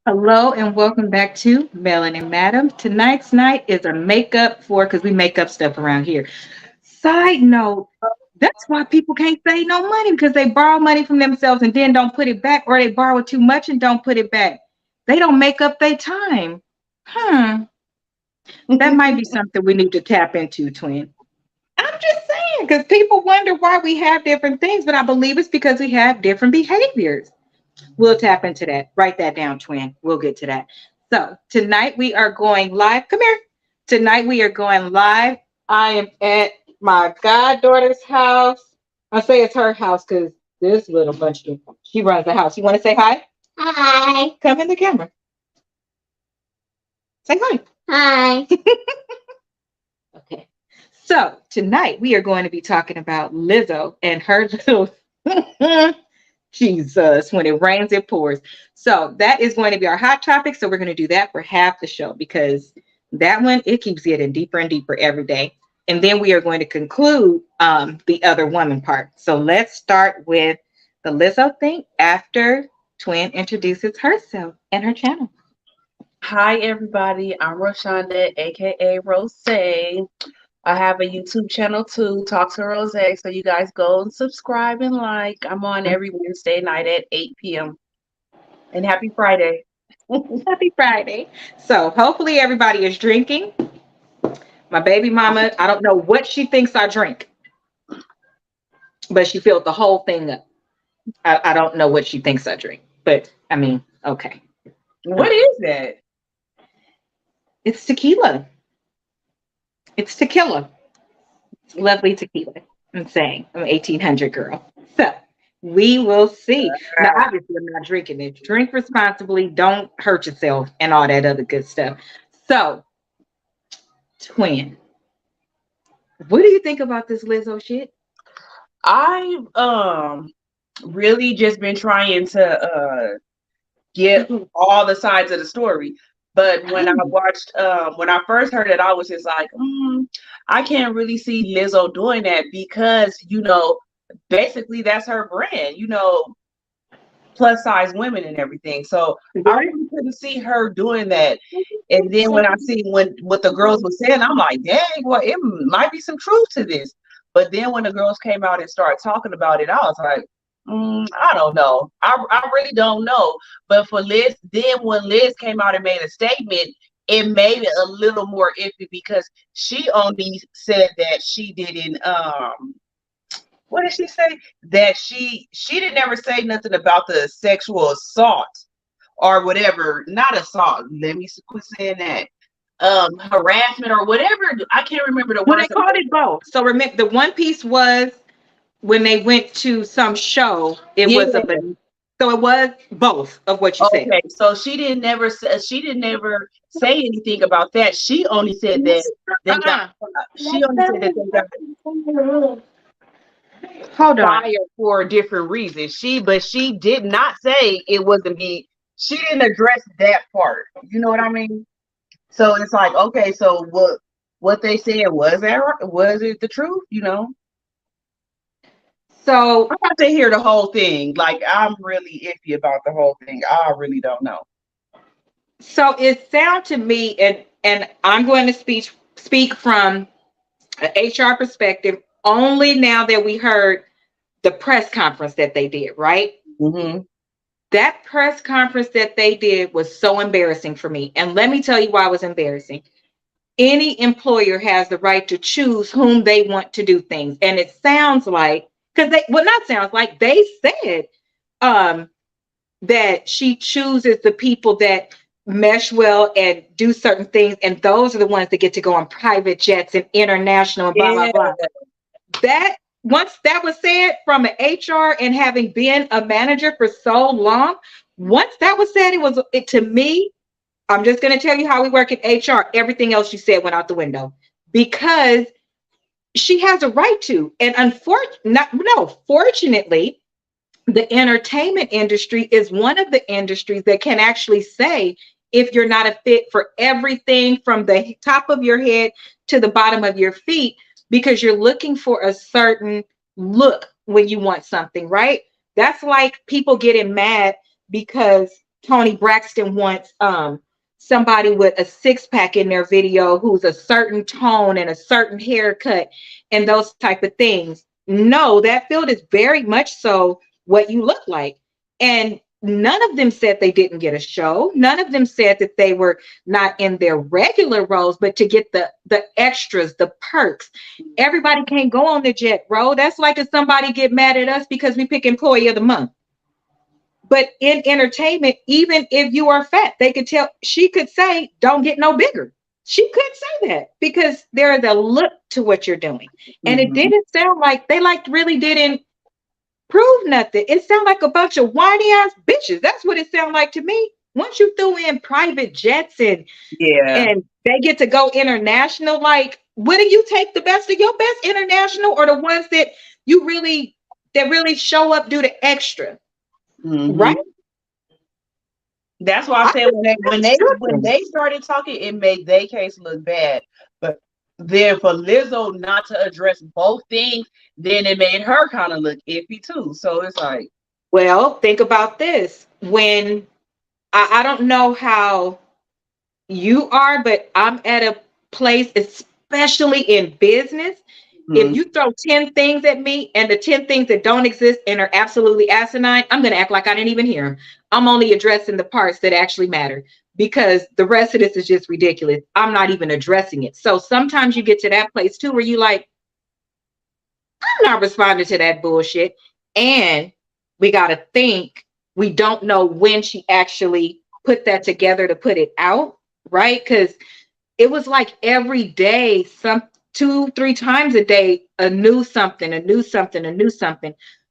Hello and welcome back to Melanin Madam. Tonight's night is a makeup for, because we make up stuff around here. Side note, that's why people can't save no money, because they borrow money from themselves and then don't put it back, or they borrow too much and don't put it back. They don't make up their time. That might be something we need to tap into, twin. I'm just saying, because people wonder why we have different things, but I believe it's because we have different behaviors. We'll tap into that. Write that down, twin. We'll get to that. So tonight we are going live. Come here. Tonight we are going live. I am at my goddaughter's house. I say it's her house because this little bunch of she runs the house. You want to say hi? Hi. Come in the camera. Say hi. Hi. Okay. So tonight we are going to be talking about Lizzo and her little Jesus, when it rains, it pours. So that is going to be our hot topic. So we're going to do that for half the show, because that one, it keeps getting deeper and deeper every day. And then we are going to conclude the other woman part. So let's start with the Lizzo thing after Twin introduces herself and her channel. Hi, everybody. I'm Roshonda, aka Rose. I have a YouTube channel too, Talk to Rose. So you guys go and subscribe and like. I'm on every Wednesday night at 8 p.m. And happy Friday. Happy Friday. So hopefully everybody is drinking. My baby mama, I don't know what she thinks I drink, but she filled the whole thing up. I don't know what she thinks I drink, but I mean, okay. What is that? It's tequila. It's tequila. It's lovely tequila. I'm saying I'm an 1800 girl. So we will see. Now, obviously, I'm not drinking it. Drink responsibly. Don't hurt yourself and all that other good stuff. So, twin, what do you think about this Lizzo shit? I've really just been trying to get all the sides of the story. But when I watched, when I first heard it, I was just like, I can't really see Lizzo doing that because, you know, basically that's her brand, you know, plus size women and everything. So I really couldn't see her doing that. And then when I see what the girls were saying, I'm like, dang, well, it might be some truth to this. But then when the girls came out and started talking about it, I was like, I don't know. I really don't know. But for Liz, then when Liz came out and made a statement, it made it a little more iffy because she only said that she didn't what did she say? That she didn't ever say nothing about the sexual assault or whatever. Not assault. Let me quit saying that. Harassment or whatever. I can't remember the Well, words. they called it both. So remember, the one piece was when they went to some show, it was so it was both of what you said. Okay, so she didn't never say anything about that. She only said that they got Hold on. fired for different reasons. But she did not say it wasn't me. She didn't address that part. You know what I mean? So it's like, okay, so what they said, was it the truth? You know? So I have to hear the whole thing. Like, I'm really iffy about the whole thing. I really don't know. So it sounds to me, and I'm going to speak from an HR perspective only now that we heard the press conference that they did, right? Mm-hmm. That press conference that they did was so embarrassing for me. And let me tell you why it was embarrassing. Any employer has the right to choose whom they want to do things. And it sounds like, because they said that she chooses the people that mesh well and do certain things. And those are the ones that get to go on private jets and international and blah, blah, blah. That once that was said from an HR and having been a manager for so long, Once that was said, to me, I'm just going to tell you how we work in HR. Everything else you said went out the window because she has a right to. And fortunately, the entertainment industry is one of the industries that can actually say if you're not a fit for everything from the top of your head to the bottom of your feet, because you're looking for a certain look when you want something, right? That's like people getting mad because Tony Braxton wants somebody with a six-pack in their video who's a certain tone and a certain haircut and those type of things. No, that field is very much so what you look like. And none of them said they didn't get a show. None of them said that they were not in their regular roles, but to get the extras, the perks. Everybody can't go on the jet, bro. That's like if somebody get mad at us because we pick employee of the month. But in entertainment, even if you are fat, they could tell, she could say, don't get no bigger. She could say that because there is a look to what you're doing. And it didn't sound like they really didn't prove nothing. It sounded like a bunch of whiny ass bitches. That's what it sounded like to me. Once you threw in private jets and they get to go international, like, what do you take the best of your best international, or the ones that you really show up, do the extra? Right? That's why I said when they started talking, it made their case look bad. But then for Lizzo not to address both things, then it made her kind of look iffy too. So it's like, well, think about this. When I don't know how you are, but I'm at a place, especially in business. If you throw 10 things at me and the 10 things that don't exist and are absolutely asinine, I'm going to act like I didn't even hear them. I'm only addressing the parts that actually matter because the rest of this is just ridiculous. I'm not even addressing it. So sometimes you get to that place too, where you like, I'm not responding to that bullshit. And we got to think, we don't know when she actually put that together to put it out, right? Because it was like every day, 2-3 times a day, a new something.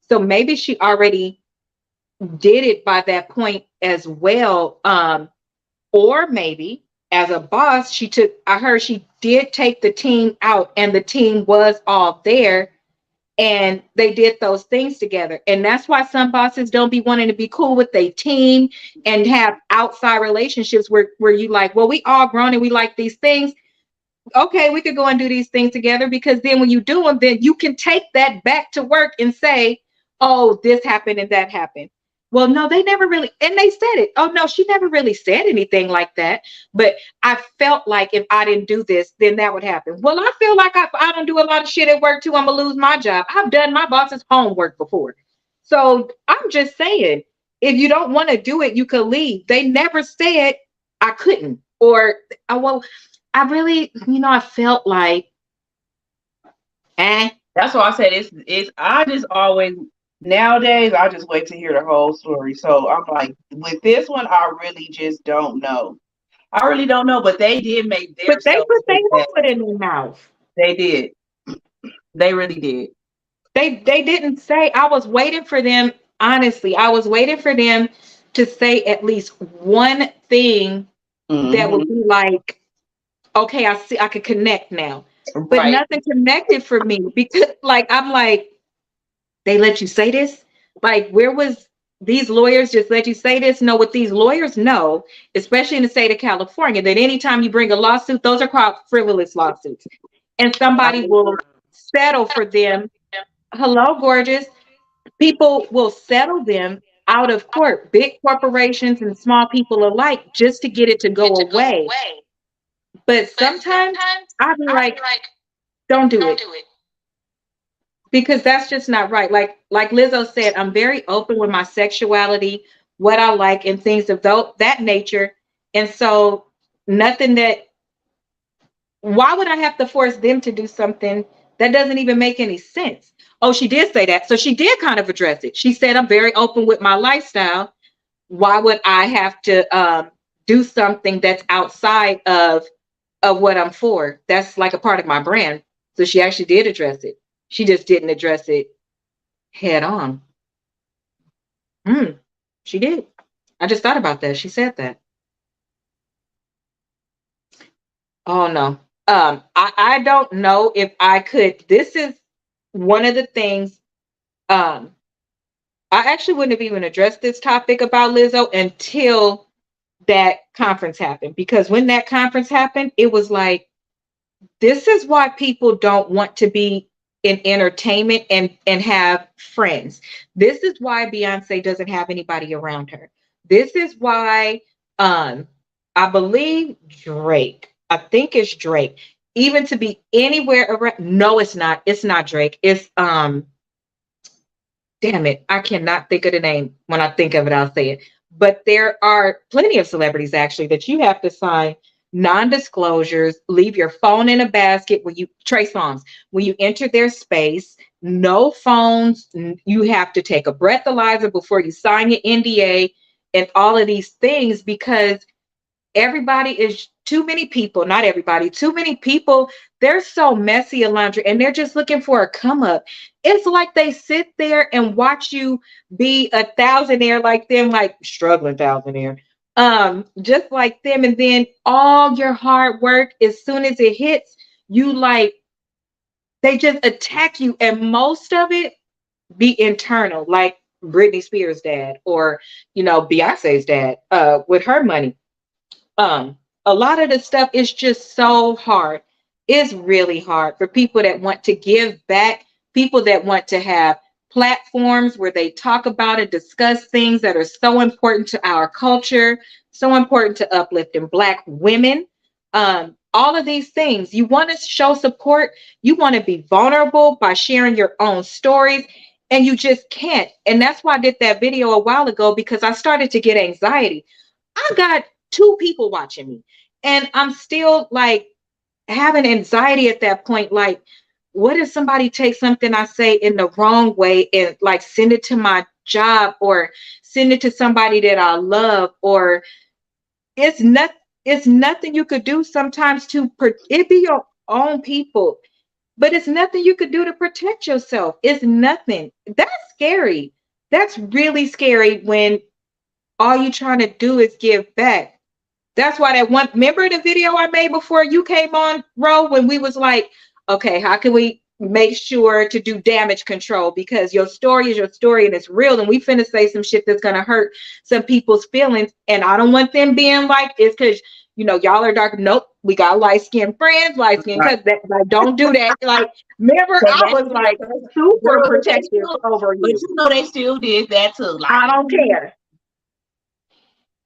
So maybe she already did it by that point as well. Or maybe as a boss, I heard she did take the team out and the team was all there and they did those things together. And that's why some bosses don't be wanting to be cool with their team and have outside relationships where you like, well, we all grown and we like these things. Okay, we could go and do these things together, because then when you do them, then you can take that back to work and say, oh, this happened and that happened. Well, no, they never really, and they said it. Oh, no, she never really said anything like that. But I felt like if I didn't do this, then that would happen. Well, I feel like I don't do a lot of shit at work too. I'm going to lose my job. I've done my boss's homework before. So I'm just saying, if you don't want to do it, you could leave. They never said I couldn't, or, well, I really, I felt like, That's why I said it's. I just always nowadays I just wait to hear the whole story. So I'm like, with this one, I really just don't know. I really don't know, but they did make their. But they put their foot in their mouth. They did. They really did. They didn't say. I was waiting for them. Honestly, I was waiting for them to say at least one thing that would be like, okay, I see, I could connect now. But nothing connected for me, because I'm like, they let you say this? Like, where was these lawyers just let you say this? No, what these lawyers know, especially in the state of California, that anytime you bring a lawsuit, those are called frivolous lawsuits. And somebody will settle for them. Hello, gorgeous. People will settle them out of court, big corporations and small people alike, just to get it to go away. But sometimes I'd be like, don't do it. Because that's just not right. Like Lizzo said, I'm very open with my sexuality, what I like, and things of that nature. And so why would I have to force them to do something that doesn't even make any sense? Oh, she did say that. So she did kind of address it. She said, I'm very open with my lifestyle. Why would I have to do something that's outside of what I'm for? That's like a part of my brand. So she actually did address it. She just didn't address it head on. She did. I just thought about that. She said that. Oh no. I don't know if I could. This is one of the things. Um, I actually wouldn't have even addressed this topic about Lizzo until that conference happened. Because when that conference happened, it was like, this is why people don't want to be in entertainment and have friends. This is why Beyonce doesn't have anybody around her. This is why I believe Drake, I think it's Drake, even to be anywhere around. No, it's not. It's not Drake. It's damn it, I cannot think of the name. When I think of it, I'll say it. But there are plenty of celebrities actually that you have to sign non-disclosures, leave your phone in a basket when you Trey Songz, when you enter their space, no phones, you have to take a breathalyzer before you sign your NDA and all of these things because everybody is too many people, not everybody, too many people. They're so messy and laundry and they're just looking for a come up. It's like they sit there and watch you be a thousandaire like them, like struggling thousandaire, just like them. And then all your hard work, as soon as it hits, you like, they just attack you. And most of it be internal, like Britney Spears' dad or, Beyonce's dad, with her money. A lot of the stuff is just so hard. It's really hard for people that want to give back, people that want to have platforms where they talk about and discuss things that are so important to our culture, so important to uplifting Black women. All of these things. You want to show support, you want to be vulnerable by sharing your own stories, and you just can't. And that's why I did that video a while ago because I started to get anxiety. I got two people watching me. And I'm still like having anxiety at that point. Like, what if somebody takes something I say in the wrong way and like send it to my job or send it to somebody that I love? Or it's not, it's nothing you could do sometimes to it be your own people, but it's nothing you could do to protect yourself. It's nothing. That's scary. That's really scary when all you're trying to do is give back. That's why that one, remember the video I made before you came on, Ro, when we was like, okay, how can we make sure to do damage control? Because your story is your story and it's real. And we finna say some shit that's gonna hurt some people's feelings. And I don't want them being like, it's because, y'all are dark. Nope, we got light-skinned friends, light-skinned cousins. Like, don't do that. Like, remember, I was like super protective over you. But they still did that too. Like, I don't care.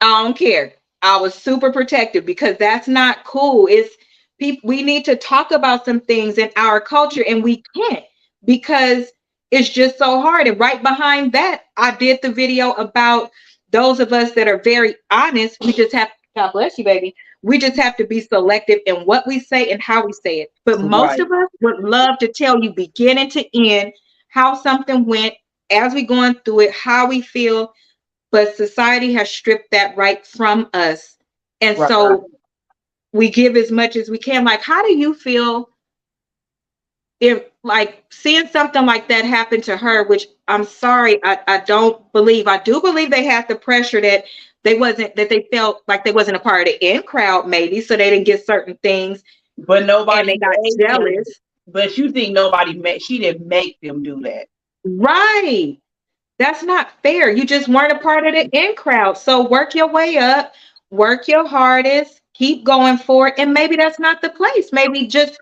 I don't care. I was super protective because that's not cool. It's people, we need to talk about some things in our culture and we can't because it's just so hard. And right behind that, I did the video about those of us that are very honest. We just have, God bless you, baby. We just have to be selective in what we say and how we say it. But most of us would love to tell you beginning to end how something went as we going through it, how we feel. But society has stripped that right from us. And so we give as much as we can. Like, how do you feel if like seeing something like that happen to her, which I'm sorry, I don't believe. I do believe they had the pressure that they felt like they wasn't a part of the in crowd, maybe, so they didn't get certain things. But nobody got jealous. But you think she didn't make them do that. Right. That's not fair. You just weren't a part of the in crowd. So work your way up, work your hardest, keep going for it. And maybe that's not the place. Maybe just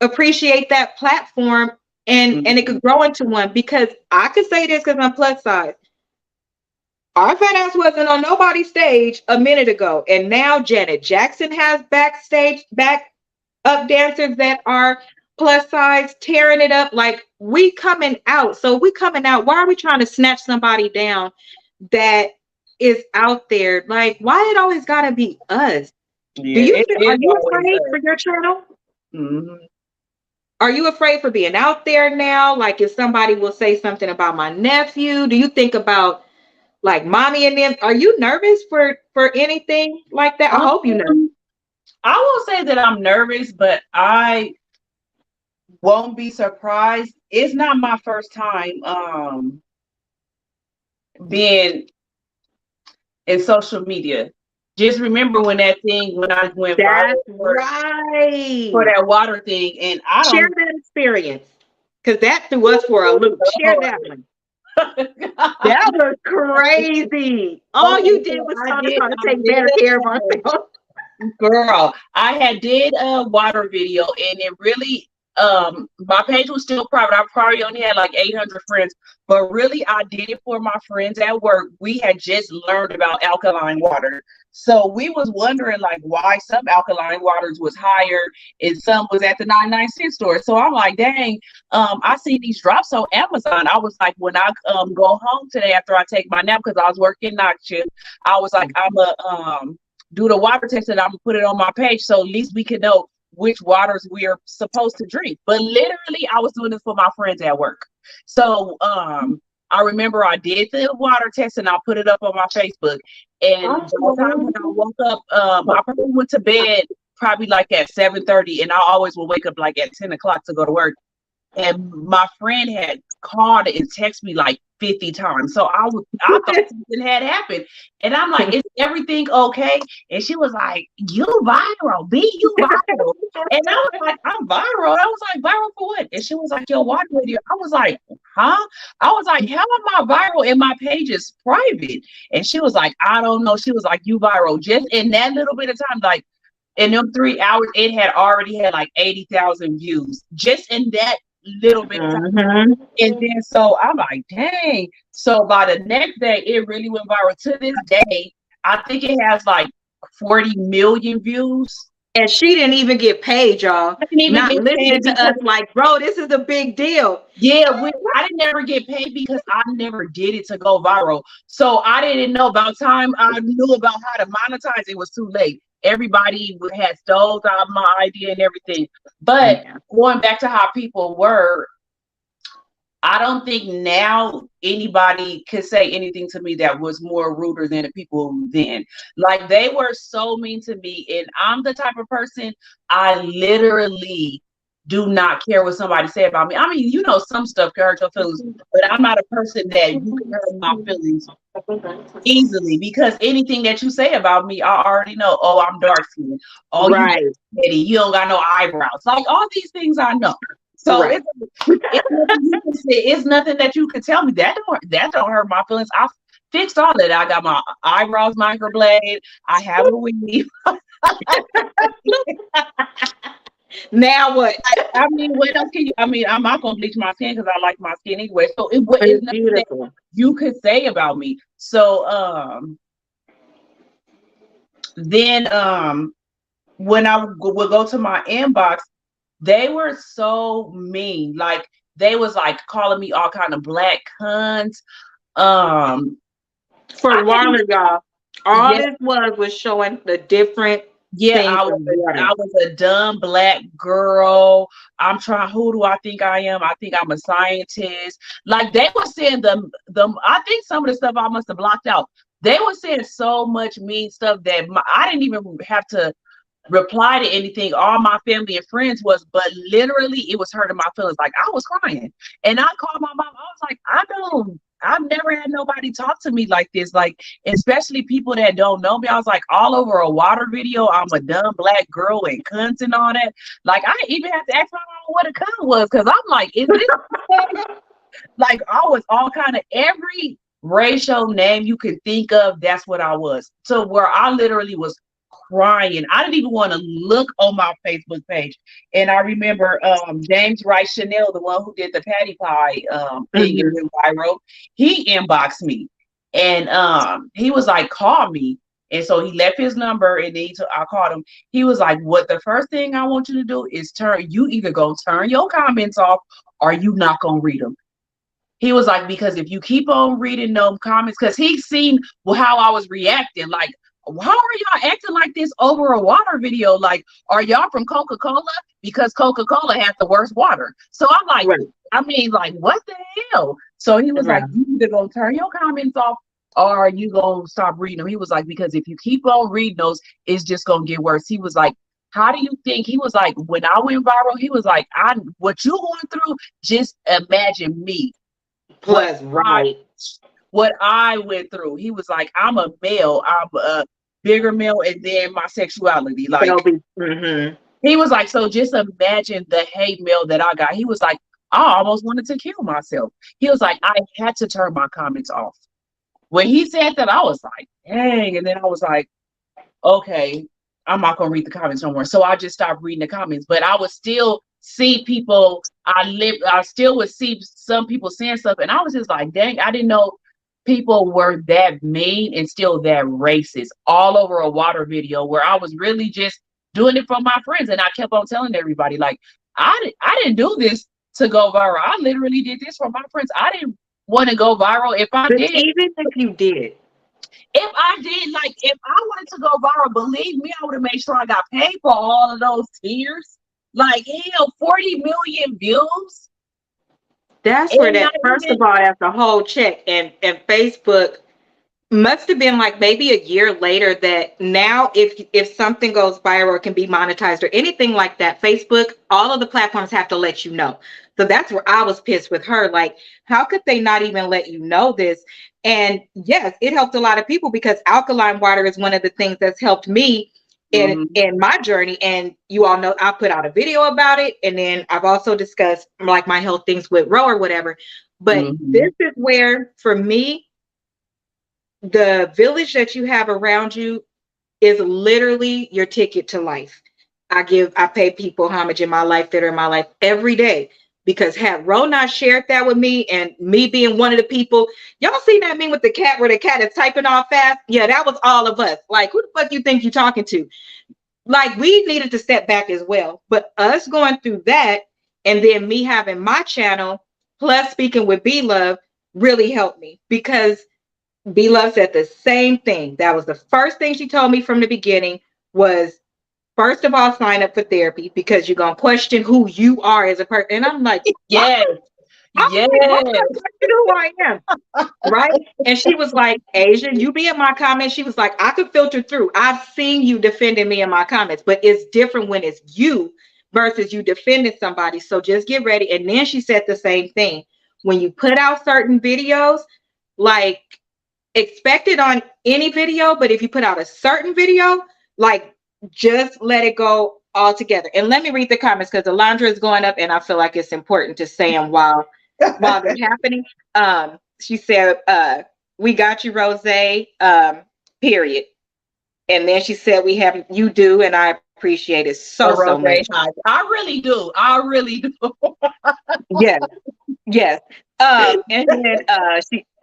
appreciate that platform and it could grow into one. Because I could say this because I'm plus size. Our fat ass wasn't on nobody's stage a minute ago. And now Janet Jackson has back up dancers that are plus size, tearing it up. Like, we coming out. So we coming out. Why are we trying to snatch somebody down that is out there? Like, why it always gotta be us? Yeah, are you afraid for your channel? Mm-hmm. Are you afraid for being out there now? Like, if somebody will say something about my nephew, do you think about like mommy and them? Are you nervous for anything like that? I hope you know. I will say that I'm nervous, but I won't be surprised. It's not my first time being in social media. Just remember when that thing, when I went viral That's right. for that water thing, and I Share don't. that experience. Because that threw us for a loop. Share that one. That was crazy. All Okay, you did so was I taught us did. how to I take better care of did. ourselves. Girl, I had did a water video, and it really my page was still private. I probably only had like 800 friends, but really I did it for my friends at work. We had just learned about alkaline water, so we was wondering like why some alkaline waters was higher and some was at the 99-cent store. So I'm like, dang, I see these drops on Amazon. I was like, when I go home today after I take my nap, because I was working night shift, I was like, I'm a do the water test, and I'm gonna put it on my page so at least we can know which waters we are supposed to drink. But literally, I was doing this for my friends at work. So I remember I did the water test and I put it up on my Facebook. And by the time when I woke up, I probably went to bed probably like at 7:30, and I always will wake up like at 10 o'clock to go to work. And my friend had called and texted me like 50 times. So I thought something had happened. And I'm like, is everything okay? And she was like, you viral, B, you viral. And I was like, I'm viral. I was like, viral for what? And she was like, your water video. I was like, huh? I was like, how am I viral and my page is private? And she was like, I don't know. She was like, you viral. Just in that little bit of time, like in them 3 hours, it had already had like 80,000 views. Just in that little bit of time. And then so I'm like, dang. So by the next day, it really went viral. To this day, I think it has like 40 million views. And she didn't even get paid, y'all. Not listening to us like, bro, this is a big deal. Yeah, I didn't never get paid because I never did it to go viral. So I didn't know. About time I knew about how to monetize, it was too late. Everybody had stole out my idea and everything. But going back to how people were, I don't think now anybody could say anything to me that was more ruder than the people then. Like, they were so mean to me, and I'm the type of person, I literally do not care what somebody say about me. I mean, you know, some stuff can hurt your feelings, but I'm not a person that you can hurt my feelings easily, because anything that you say about me, I already know. Oh, I'm dark skinned. Oh, right. You don't got no eyebrows. Like, all these things I know. So it's nothing that you can tell me that don't hurt my feelings. I fixed all that. I got my eyebrows microbladed. I have a weave. Now what? I mean, what else can you? I mean, I'm not gonna bleach my skin because I like my skin anyway. So it's nothing that you could say about me. So then when I would go to my inbox, they were so mean. Like, they was like calling me all kind of black cunts. For a while, y'all, all this was showing the different. Yeah, I was a dumb black girl. I'm trying. Who do I think I am? I think I'm a scientist. Like, they were saying them. I think some of the stuff I must have blocked out. They were saying so much mean stuff that I didn't even have to reply to anything. All my family and friends was, but literally it was hurting my feelings. Like, I was crying, and I called my mom. I was like, I've never had nobody talk to me like this, like, especially people that don't know me. I was like, all over a water video, I'm a dumb black girl and cunts and all that. Like, I even had to ask my mom what a cunt was, because I'm like, is this like, I was all kind of every racial name you could think of. That's what I was. So where I literally was crying. I didn't even want to look on my Facebook page. And I remember James Rice Chanel, the one who did the Patty Pie thing in viral, he inboxed me, and he was like, call me. And so he left his number, and then I called him. He was like, what the first thing I want you to do is you either go turn your comments off or you not gonna read them. He was like, because if you keep on reading them comments, because he's seen how I was reacting, like, how are y'all acting like this over a water video? Like, are y'all from Coca-Cola? Because Coca-Cola has the worst water. So I'm like, I mean, like, what the hell? So he was like, you either gonna turn your comments off or you gonna stop reading them. He was like, because if you keep on reading those, it's just gonna get worse. He was like, how do you think? He was like, when I went viral, he was like, what you going through, just imagine me. Plus, what I went through. He was like, I'm a male, I'm a bigger male, and then my sexuality. Like, he was like, so just imagine the hate mail that I got. He was like, I almost wanted to kill myself. He was like, I had to turn my comments off. When he said that, I was like, dang. And then I was like, okay, I'm not gonna read the comments no more. So I just stopped reading the comments. But I would still see people. I still would see some people saying stuff, and I was just like, dang, I didn't know people were that mean and still that racist all over a water video where I was really just doing it for my friends. And I kept on telling everybody, like, I didn't do this to go viral. I literally did this for my friends. I didn't want to go viral. If I did, even if you did, if I did, like, if I wanted to go viral, believe me, I would have made sure I got paid for all of those tears. Like, hell, 40 million views. That's where that, first of all, that's a whole check. And Facebook must have been like maybe a year later that now if something goes viral or can be monetized or anything like that, Facebook, all of the platforms have to let you know. So that's where I was pissed with her. Like, how could they not even let you know this? And yes, it helped a lot of people because alkaline water is one of the things that's helped me in my journey. And you all know I put out a video about it. And then I've also discussed like my health things with Ro or whatever. But this is where, for me, the village that you have around you is literally your ticket to life. I pay people homage in my life that are in my life every day, because had Ro not shared that with me, and me being one of the people, y'all seen that meme with the cat where the cat is typing off fast? Yeah, that was all of us. Like, who the fuck you think you're talking to? Like, we needed to step back as well. But us going through that, and then me having my channel, plus speaking with 𝒊𝒊𝒄, really helped me, because 𝒊𝒊𝒄 said the same thing. That was the first thing she told me from the beginning was, first of all, sign up for therapy, because you're going to question who you are as a person. And I'm like, yes, yes, who I am. Right. And she was like, Asia, you be in my comments. She was like, I could filter through. I've seen you defending me in my comments, but it's different when it's you versus you defending somebody. So just get ready. And then she said the same thing. When you put out certain videos, like, expect it on any video, but if you put out a certain video, like, just let it go all together. And let me read the comments, because Alondra is going up and I feel like it's important to say them while they're happening. She said, we got you, Rose, period. And then she said, we have you do, and I appreciate it so much. I really do. I really do. Yes. And then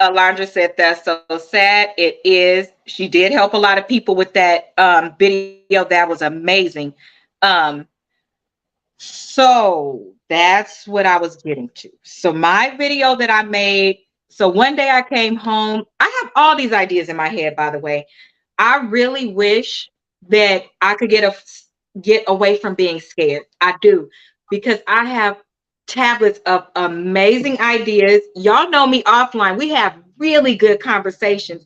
Alondra said, that's so sad. It is. She did help a lot of people with that video. That was amazing. So that's what I was getting to. So my video that I made. So one day I came home. I have all these ideas in my head, by the way. I really wish that I could get away from being scared. I do, because I have tablets of amazing ideas. Y'all know me offline. We have really good conversations,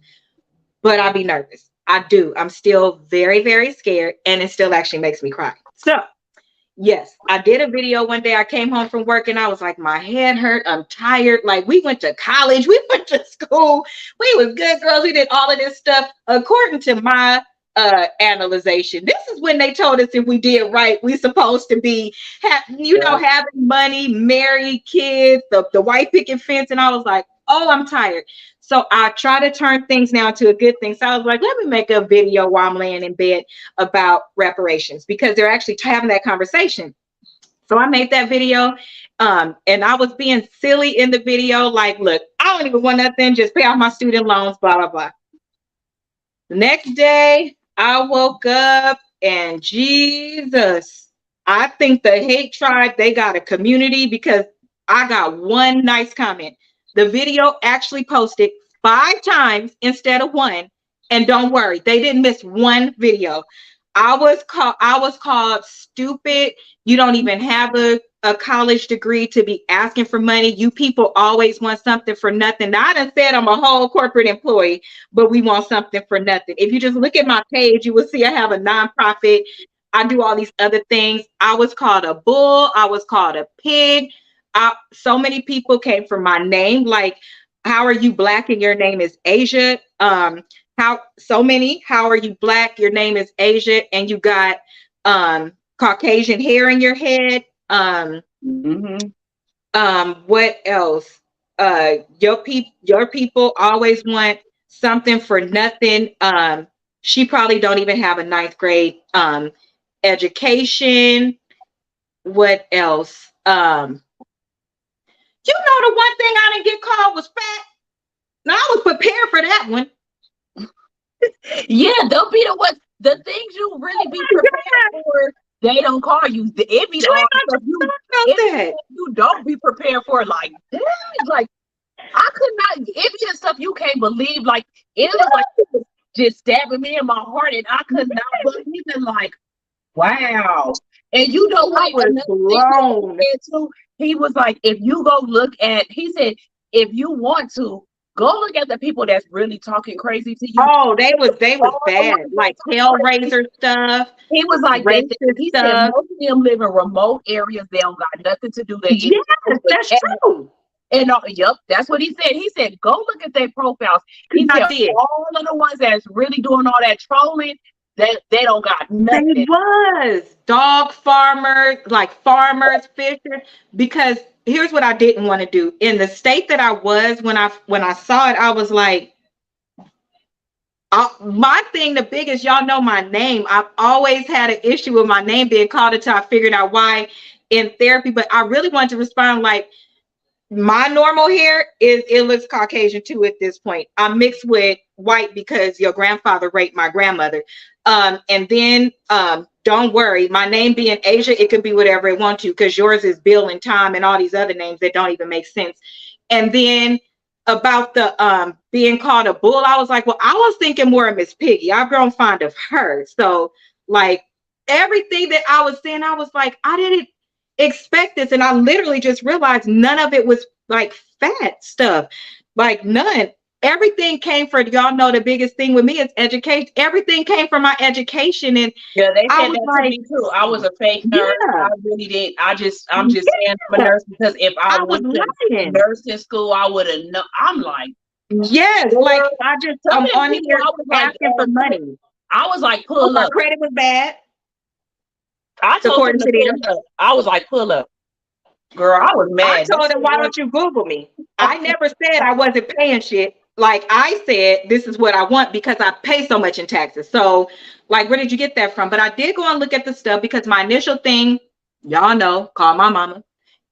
but I be nervous. I do. I'm still very, very scared, and it still actually makes me cry. So yes, I did a video one day. I came home from work and I was like, my head hurt. I'm tired. Like, we went to college. We went to school. We was good girls. We did all of this stuff according to my analyzation. This is when they told us if we did right, we supposed to be, having money, married, kids, the white picket fence. And I was like, oh, I'm tired. So I try to turn things now to a good thing. So I was like, let me make a video while I'm laying in bed about reparations, because they're actually having that conversation. So I made that video, and I was being silly in the video. Like, look, I don't even want nothing. Just pay off my student loans, blah, blah, blah. The next day, I woke up and Jesus, I think the hate tribe, they got a community, because I got one nice comment. The video actually posted 5 times instead of 1. And don't worry, they didn't miss one video. I was called stupid. You don't even have a college degree to be asking for money. You people always want something for nothing. Now, I done said I'm a whole corporate employee, but we want something for nothing. If you just look at my page, you will see I have a nonprofit. I do all these other things. I was called a bull. I was called a pig. So many people came for my name. Like, how are you black and your name is Asia? How are you black? Your name is Asia and you got Caucasian hair in your head. What else? Your people always want something for nothing. She probably don't even have a 9th grade education. What else? You know, the one thing I didn't get called was fat. Now I was prepared for that one. Yeah, they'll be the things you really be prepared for. They don't call you. It be all stuff you don't be prepared for. Like, damn, like I could not. It be stuff you can't believe. Like it was like it was just stabbing me in my heart, and I could not believe it. Like, wow. And you know what? He was like, if you go look at, he said, if you want to, go look at the people that's really talking crazy to you. Oh, they was bad, like Hellraiser stuff. He was like, he said most of them live in remote areas. They don't got nothing to do. Yes, that's true. And yep, that's what he said. He said, go look at their profiles. He said, all of the ones that's really doing all that trolling, they don't got nothing. They was dog farmers, like farmers, fishers. Because here's what I didn't want to do. In the state that I was when I saw it, I was like, my thing, the biggest, y'all know my name. I've always had an issue with my name being called until I figured out why in therapy. But I really wanted to respond like, my normal hair it looks Caucasian too at this point. I'm mixed with white because your grandfather raped my grandmother. And then don't worry, my name being Asia, it could be whatever it wants to, because yours is Bill and Tom and all these other names that don't even make sense. And then about the being called a bull, I was like, well, I was thinking more of Miss Piggy. I've grown fond of her. So like everything that I was saying, I was like, I didn't expect this. And I literally just realized none of it was like fat stuff, like none. Everything came from, y'all know the biggest thing with me is education. Everything came from my education. And yeah, they said that to me too. I was a fake nurse. Yeah. I really did. I'm just saying I'm a nurse because if I went to nursing school, I would have known. I'm like, yes, like I'm on here asking for money. I was like, pull up. My credit was bad. I told them to pull up. I was like, pull up. Girl, I was mad. I told them, why don't you Google me? I never said I wasn't paying shit. Like I said, this is what I want because I pay so much in taxes. So like, where did you get that from? But I did go and look at the stuff because my initial thing, y'all know, call my mama.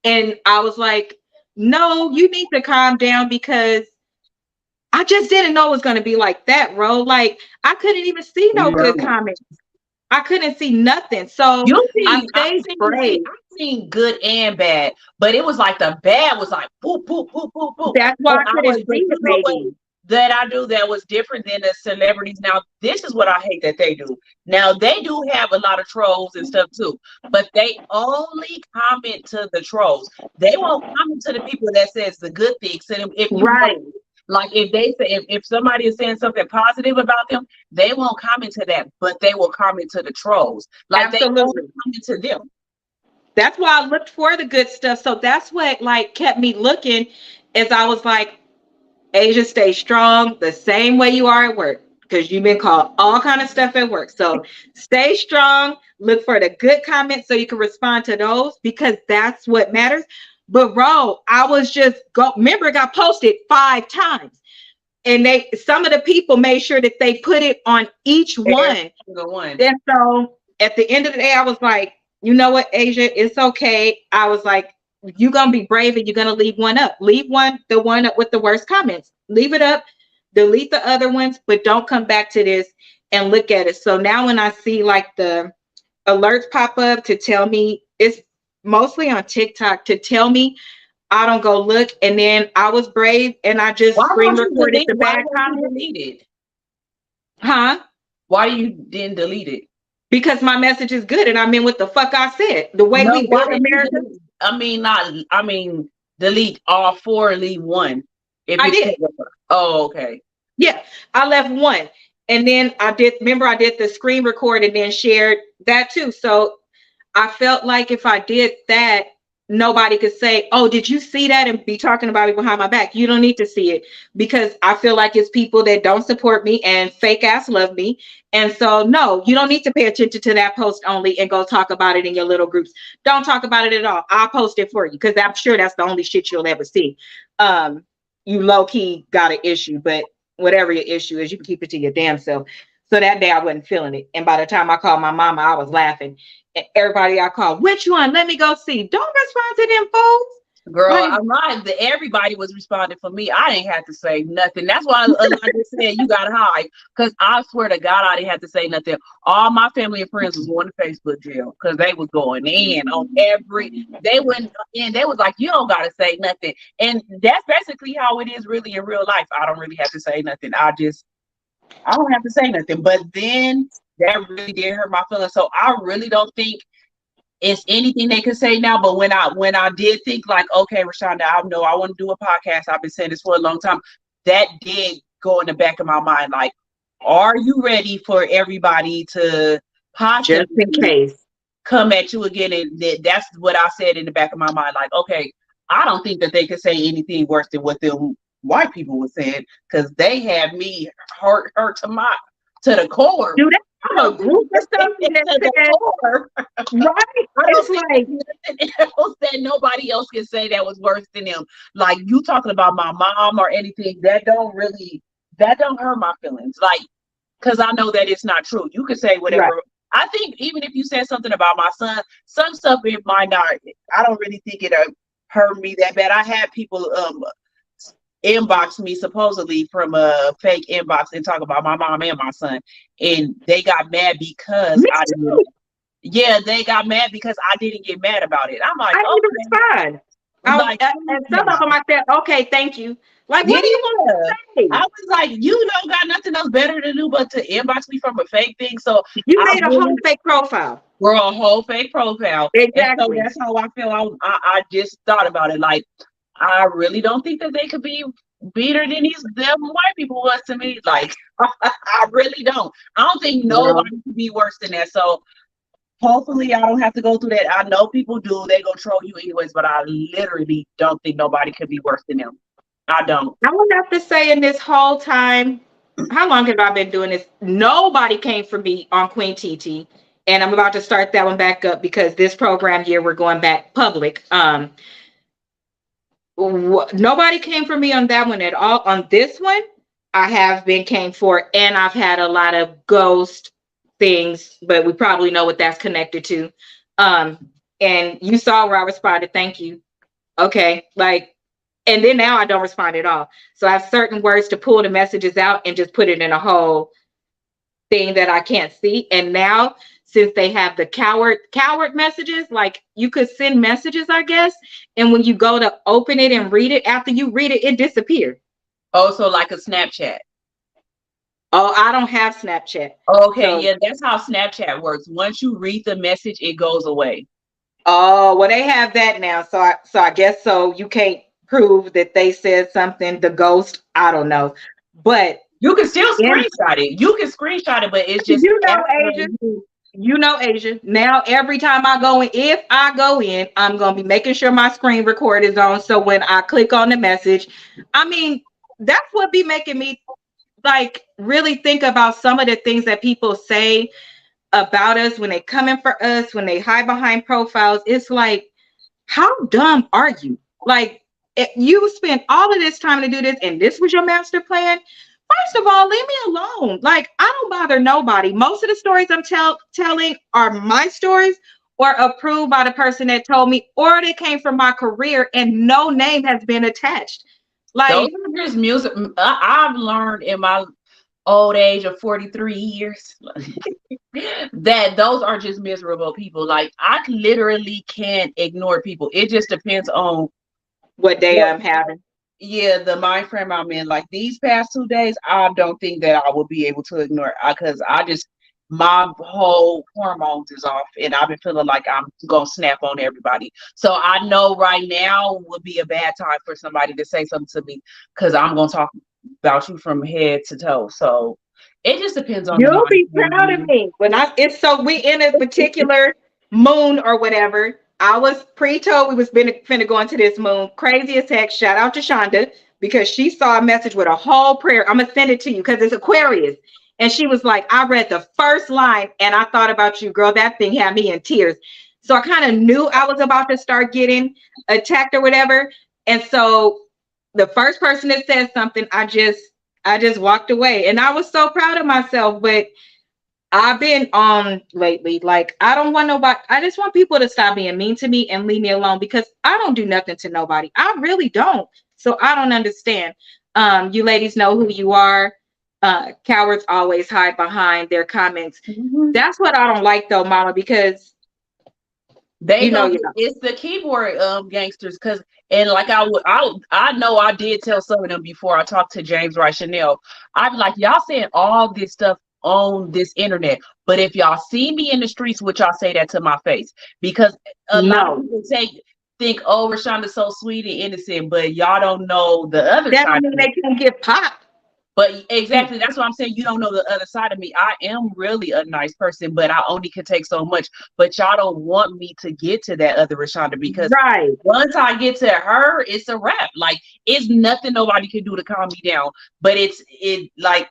And I was like, no, you need to calm down because I just didn't know it was going to be like that, bro. Like I couldn't even see no good comments. I couldn't see nothing. So I've seen good and bad, but it was like the bad was like poop, poop, poop, poop, poop. That's why I couldn't see it, baby. That I do that was different than the celebrities. Now, this is what I hate that they do. Now, they do have a lot of trolls and stuff too, but they only comment to the trolls. They won't comment to the people that says the good things to them. If you like if they say if somebody is saying something positive about them, they won't comment to that, but they will comment to the trolls. Like absolutely. They only comment to them. That's why I looked for the good stuff. So that's what like kept me looking, as I was like, Asia, stay strong the same way you are at work, because you've been called all kind of stuff at work. So stay strong, look for the good comments so you can respond to those, because that's what matters. But bro, I was just remember it got posted 5 times. And some of the people made sure that they put it on each one. And so at the end of the day, I was like, you know what, Asia, it's okay. I was like, you're gonna be brave and you're gonna leave one up. Leave the one up with the worst comments. Leave it up, delete the other ones, but don't come back to this and look at it. So now when I see like the alerts pop up to tell me, it's mostly on TikTok, to tell me I don't go look, and then I was brave and I just screen recorded the bad comments. Huh? Why you didn't delete it? Because my message is good and I mean what the fuck I said. The way we built America. Delete all 4 and leave 1. I did. Oh, okay. Yeah, I left 1. And then I did the screen record and then shared that too. So I felt like if I did that, nobody could say, oh, did you see that, and be talking about me behind my back. You don't need to see it, because I feel like it's people that don't support me and fake ass love me. And so, no, you don't need to pay attention to that post only and go talk about it in your little groups. Don't talk about it at all. I'll post it for you, because I'm sure that's the only shit you'll ever see. You low-key got an issue, but whatever your issue is, you can keep it to your damn self. So that day I wasn't feeling it. And by the time I called my mama, I was laughing. And everybody I called, which one? Let me go see. Don't respond to them fools. Girl, Like, I'm lying. Everybody was responding for me. I didn't have to say nothing. That's why Elijah said you gotta hide. Because I swear to God, I didn't have to say nothing. All my family and friends was going to Facebook jail because they was going in on they went in. They was like, you don't gotta say nothing. And that's basically how it is really in real life. I don't really have to say nothing. I don't have to say nothing. But then that really did hurt my feelings. So I really don't think it's anything they could say now. But when I did think like, okay, Rashonda, I know I want to do a podcast. I've been saying this for a long time. That did go in the back of my mind. Like, are you ready for everybody to possibly just in case come at you again? And that's what I said in the back of my mind. Like, okay, I don't think that they could say anything worse than what them white people were saying, because they had me hurt to the core. do that. A group of stuff that said, right? It's like nothing else that nobody else can say that was worse than them. Like, you talking about my mom or anything, that don't hurt my feelings. Like, because I know that it's not true. You can say whatever. Right. I think even if you said something about my son, some stuff it might not. I don't really think it hurt me that bad. I had people inbox me supposedly from a fake inbox and talk about my mom and my son, and they got mad because they got mad because I didn't get mad about it. I'm like, I didn't respond. And some of them I said, okay, thank you. Like, what do you want to say? I was like, you don't got nothing else better to do but to inbox me from a fake thing. So you made a whole fake profile. Girl, a whole fake profile. Exactly. And so that's how I feel. I just thought about it. Like, I really don't think that they could be better than them white people was to me. Like, I really don't. I don't think nobody could be worse than that. So hopefully I don't have to go through that. I know people do. They gonna troll you anyways, but I literally don't think nobody could be worse than them. I don't. I would have to say, in this whole time, how long have I been doing this? Nobody came for me on Queen TT. And I'm about to start that one back up because this program year we're going back public. Nobody came for me on that one at all. On this one, I have been came for, and I've had a lot of ghost things, but we probably know what that's connected to. And you saw where I responded, thank you. Okay, like, and then now I don't respond at all. So I have certain words to pull the messages out and just put it in a whole thing that I can't see. And now, since they have the coward messages, like, you could send messages, I guess, and when you go to open it and read it, after you read it, it disappeared. Oh, so like a Snapchat. Oh, I don't have Snapchat. Okay, so, yeah, that's how Snapchat works. Once you read the message, it goes away. Oh, well, they have that now. So I guess so. You can't prove that they said something. The ghost, I don't know, but you can still screenshot it. You can screenshot it, but it's just Asia. Now every time I go in, if I go in, I'm gonna be making sure my screen record is on. So when I click on the message, I mean, that's what be making me like really think about some of the things that people say about us when they come in for us, when they hide behind profiles. It's like, how dumb are you? Like, if you spent all of this time to do this and this was your master plan, first of all, leave me alone. Like, I don't bother nobody. Most of the stories I'm telling are my stories or approved by the person that told me, or they came from my career and no name has been attached. Like, those are just music. I've learned in my old age of 43 years that those are just miserable people. Like, I literally can't ignore people. It just depends on what day I'm having. Yeah, the mind frame I'm in. Like, these past 2 days, I don't think that I will be able to ignore it because my whole hormones is off and I've been feeling like I'm gonna snap on everybody. So I know right now would be a bad time for somebody to say something to me because I'm gonna talk about you from head to toe. So it just depends on. You'll be proud of me when we in a particular moon or whatever. I was pre-told we was finna go into this moon. Crazy as heck. Shout out to Shonda because she saw a message with a whole prayer. I'm gonna send it to you because it's Aquarius. And she was like, I read the first line and I thought about you, girl. That thing had me in tears. So I kind of knew I was about to start getting attacked or whatever. And so the first person that said something, I just walked away. And I was so proud of myself. But I've been on lately, like, I don't want nobody, I just want people to stop being mean to me and leave me alone because I don't do nothing to nobody. I really don't. So I don't understand. You ladies know who you are. Cowards always hide behind their comments. That's what I don't like though, mama, because it's the keyboard gangsters. Because and like I know I did tell some of them before I talked to James Wright Chanel. I'm like, y'all saying all this stuff on this internet, but if y'all see me in the streets, would y'all say that to my face? Because a lot of people think, oh, Rashonda's so sweet and innocent, but y'all don't know the other that side. That mean they can get popped. But exactly, that's what I'm saying. You don't know the other side of me. I am really a nice person, but I only can take so much. But y'all don't want me to get to that other Rashonda because once I get to her, it's a wrap. Like, it's nothing nobody can do to calm me down. But like,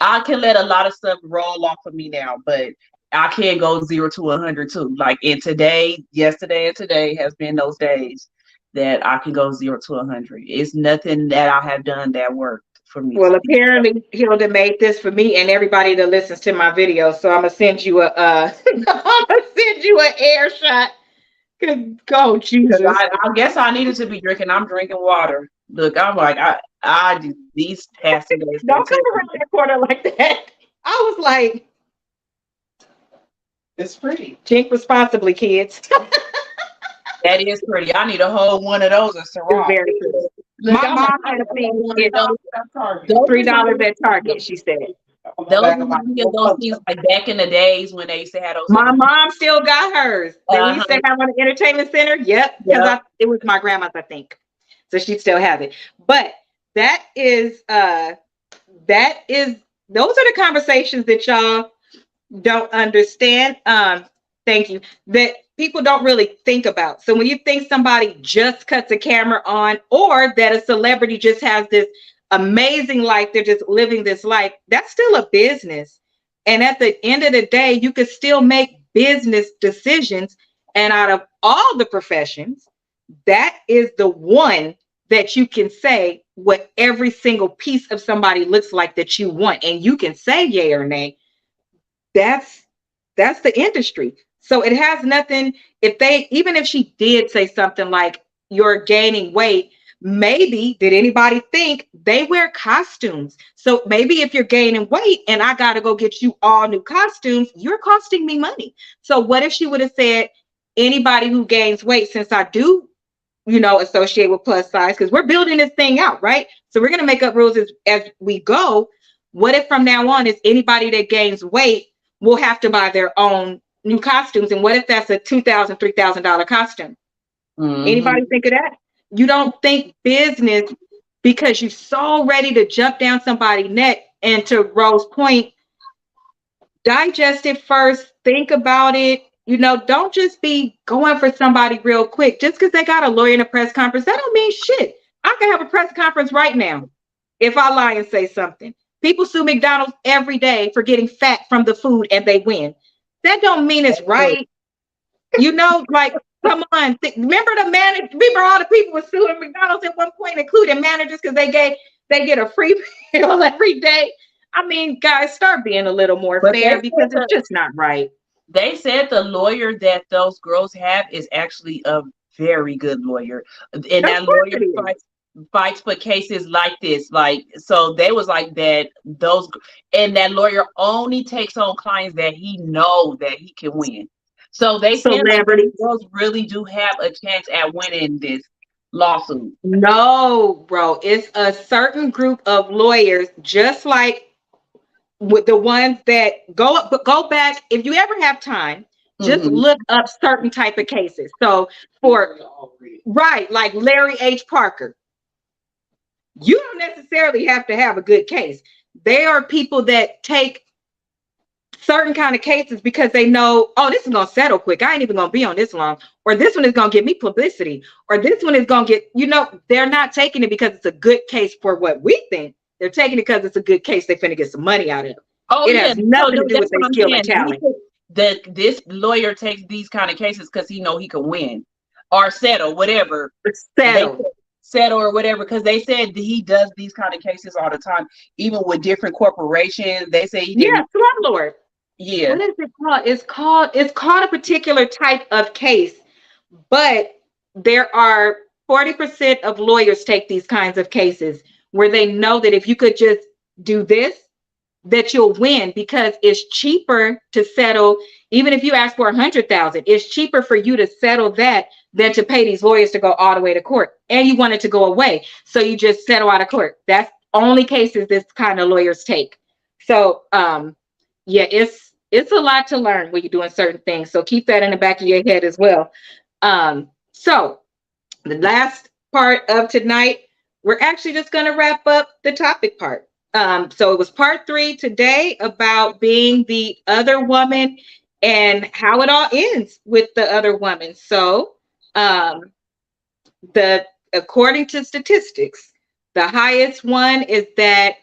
I can let a lot of stuff roll off of me now, but I can't go 0 to 100 too. Like, yesterday and today has been those days that I can go 0 to 100. It's nothing that I have done that worked for me. Well, apparently Hilda made this for me and everybody that listens to my video. So I'm gonna send you I'm gonna send you an air shot. Go, Jesus. I guess I needed to be drinking. I'm drinking water. Look, I'm like, I do these past 2 days. Don't come around that corner like that. I was like, it's pretty. Drink responsibly, kids. That is pretty. I need a whole one of those in Sarah. Very pretty. My mom had a thing $3 at Target, she said. Those things like back in the days when they used to have those. My mom still got hers. They used to have on the entertainment center. Yep. Because it was my grandma's, I think. So she still has it. But those are the conversations that y'all don't understand. Thank you. That people don't really think about. So when you think somebody just cuts a camera on, or that a celebrity just has this amazing life, they're just living this life, that's still a business. And at the end of the day, you could still make business decisions. And out of all the professions, that is the one that you can say what every single piece of somebody looks like that you want. And you can say yay or nay. That's the industry. So it has nothing, even if she did say something like you're gaining weight, maybe, did anybody think they wear costumes? So maybe if you're gaining weight and I got to go get you all new costumes, you're costing me money. So what if she would have said, anybody who gains weight, since I do, associate with plus size, because we're building this thing out, right? So we're going to make up rules as we go. What if from now on, is anybody that gains weight will have to buy their own new costumes? And what if that's a $2,000, $3,000 costume? Anybody think of that? You don't think business because you're so ready to jump down somebody's neck. And to Rose's point, digest it first, think about it. Don't just be going for somebody real quick. Just because they got a lawyer in a press conference, that don't mean shit. I can have a press conference right now if I lie and say something. People sue McDonald's every day for getting fat from the food and they win. That don't mean it's right. Like, come on. Remember all the people were suing McDonald's at one point, including managers, because they get a free meal every day. I mean, guys, start being a little more fair because it's just not right. They said the lawyer that those girls have is actually a very good lawyer. And that lawyer fights for cases like this. Like, so they was like that, and that lawyer only takes on clients that he know that he can win. So they said that girls really do have a chance at winning this lawsuit. No, bro. It's a certain group of lawyers, just like with the ones that go back. If you ever have time, just look up certain type of cases. So like Larry H. Parker, you don't necessarily have to have a good case. They are people that take certain kind of cases because they know, oh, this is going to settle quick. I ain't even going to be on this long. Or this one is going to get me publicity. Or this one is going to get, they're not taking it because it's a good case for what we think. They're taking it because it's a good case. They're finna get some money out of it. Oh, It yeah. has nothing to do with That's their what I'm skill and saying. talent. This lawyer takes these kind of cases because he know he can win or settle, whatever. Settle or whatever, because they said he does these kind of cases all the time, even with different corporations. They say he did. Yeah, slumlord. Yeah. What is it called? It's called a particular type of case, but there are 40% of lawyers take these kinds of cases where they know that if you could just do this, that you'll win, because it's cheaper to settle. Even if you ask for 100,000, it's cheaper for you to settle that than to pay these lawyers to go all the way to court. And you want it to go away, so you just settle out of court. That's only cases this kind of lawyers take. So yeah, it's a lot to learn when you're doing certain things. So keep that in the back of your head as well. So the last part of tonight, we're actually just going to wrap up the topic part. So it was part 3 today about being the other woman and how it all ends with the other woman. So according to statistics, the highest one is that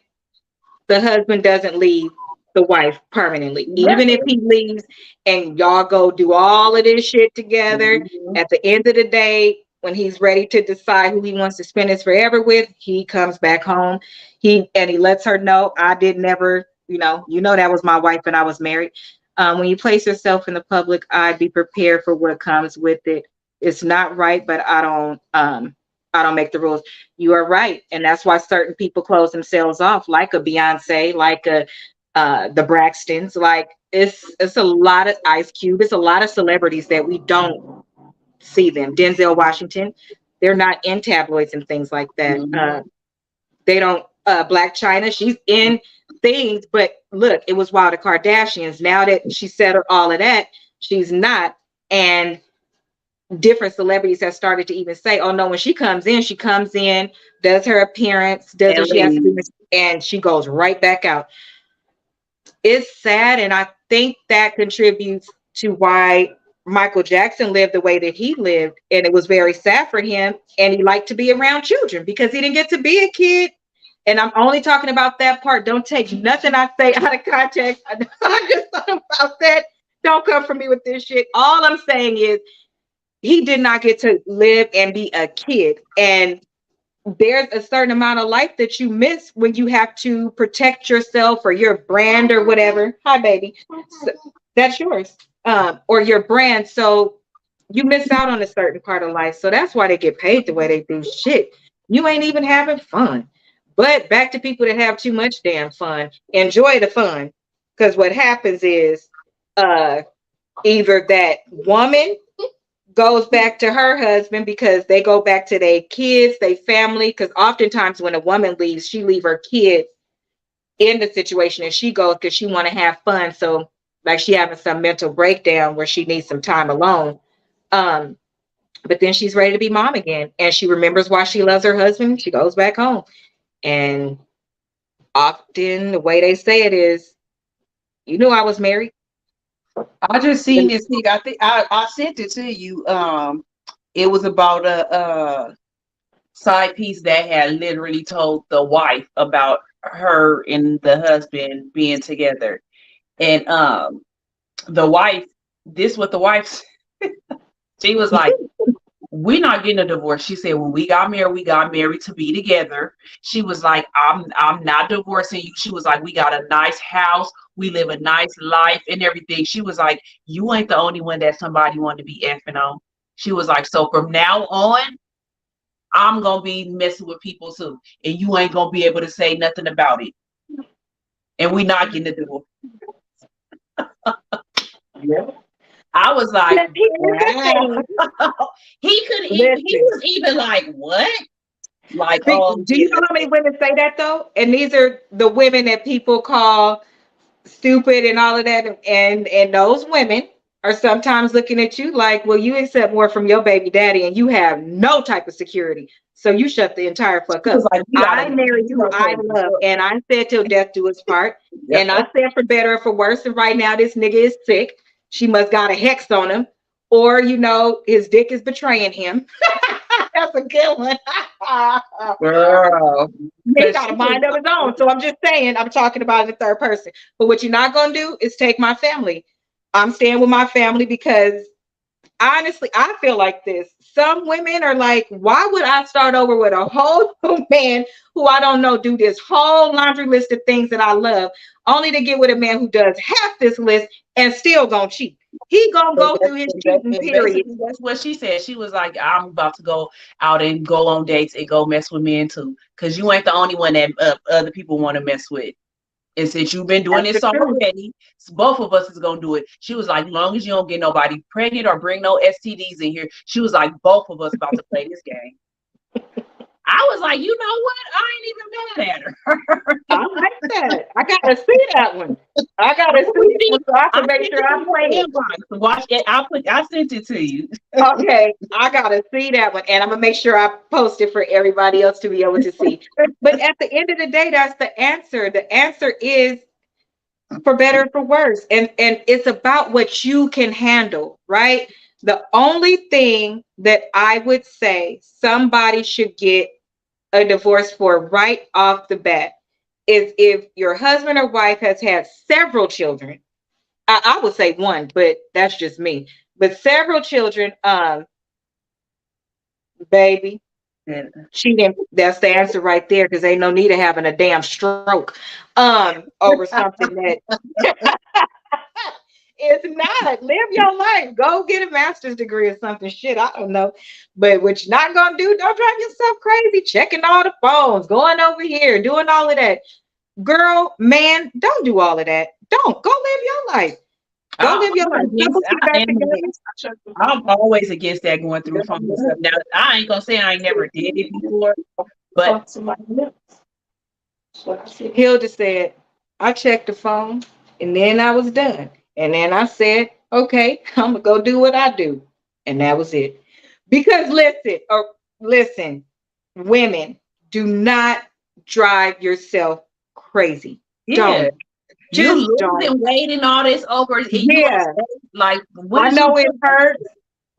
the husband doesn't leave the wife permanently. Even if he leaves and y'all go do all of this shit together, at the end of the day, when he's ready to decide who he wants to spend his forever with, he comes back home. He lets her know, I did never, that was my wife and I was married. When you place yourself in the public eye, be prepared for what comes with it. It's not right, but I don't make the rules. You are right. And that's why certain people close themselves off, like a Beyonce, like the Braxtons. Like it's a lot of Ice Cube. It's a lot of celebrities that we don't see them. Denzel Washington, they're not in tabloids and things like that. They don't. Black China, she's in things, but look, it was while the Kardashians. Now that she settled all of that, she's not. And different celebrities have started to even say, oh no, when she comes in, does her appearance, does what she has to do, and she goes right back out. It's sad, and I think that contributes to why Michael Jackson lived the way that he lived, and it was very sad for him, and he liked to be around children because he didn't get to be a kid. And I'm only talking about that part. Don't take nothing I say out of context. I just thought about that. Don't come for me with this shit. All I'm saying is he did not get to live and be a kid. And there's a certain amount of life that you miss when you have to protect yourself or your brand or whatever. Hi, baby. So, that's yours. Or your brand. So you miss out on a certain part of life. So that's why they get paid the way they do. Shit, you ain't even having fun. But back to people that have too much damn fun. Enjoy the fun. Because what happens is either that woman goes back to her husband because they go back to their kids, their family. Because oftentimes when a woman leaves, she leave her kids in the situation and she goes because she want to have fun. So like she having some mental breakdown where she needs some time alone. But then she's ready to be mom again. And she remembers why she loves her husband. She goes back home. And often the way they say it is, you knew I was married. I just seen this thing. I think I sent it to you. It was about a side piece that had literally told the wife about her and the husband being together. And the wife, this what the wife she was like, we're not getting a divorce. She said, when we got married to be together. She was like, I'm not divorcing you. She was like, we got a nice house. We live a nice life and everything. She was like, you ain't the only one that somebody wanted to be effing on. She was like, so from now on, I'm going to be messing with people too. And you ain't going to be able to say nothing about it. And we not getting a divorce. Yeah. I was like, wow. He was even like, what? Like, do you know how many women say that though? And these are the women that people call stupid and all of that. And those women are sometimes looking at you like, well, you accept more from your baby daddy and you have no type of security. So you shut the entire fuck It up. was like, we I gotta- married who I love, and I said till death do us part. Yep. And I said for better or for worse. And right now this nigga is sick. She must got a hex on him, or you know his dick is betraying him. That's a good one. Girl. He got a mind of his own. So I'm just saying, I'm talking about in the third person. But what you're not gonna do is take my family. I'm staying with my family because honestly, I feel like this. Some women are like, why would I start over with a whole new man who I don't know do this whole laundry list of things that I love, only to get with a man who does half this list and still gonna cheat? He gonna go through his cheating period. That's what she said. She was like, I'm about to go out and go on dates and go mess with men too. Because you ain't the only one that other people want to mess with. And since you've been doing this already, both of us is gonna do it. She was like, long as you don't get nobody pregnant or bring no STDs in here, she was like, both of us about to play this game. I was like, you know what? I ain't even mad at her. I like that. I gotta see that one. I gotta see it so I can make sure I play it. Watch it. I sent it to you. Okay, I gotta see that one, and I'm gonna make sure I post it for everybody else to be able to see. But at the end of the day, that's the answer. The answer is for better or for worse, and it's about what you can handle, right? The only thing that I would say somebody should get a divorce for right off the bat is if your husband or wife has had several children. I would say one, but that's just me. But several children, baby, cheating. That's the answer right there, because ain't no need of having a damn stroke over something that it's not. Live your life. Go get a master's degree or something. Shit, I don't know. But what you're not gonna do, don't drive yourself crazy, checking all the phones, going over here, doing all of that. Girl, man, don't do all of that. Don't go live your life. Go live your life. I'm always against that, going through phone and stuff. Now, I ain't gonna say I ain't never did it before, but Hilda said, I checked the phone and then I was done. And then I said, okay, I'm gonna go do what I do. And that was it. Because listen, women, do not drive yourself crazy. yeah, Don't. you Just don't. losing weight and all this over. And Yeah. like what I is know you it hurts,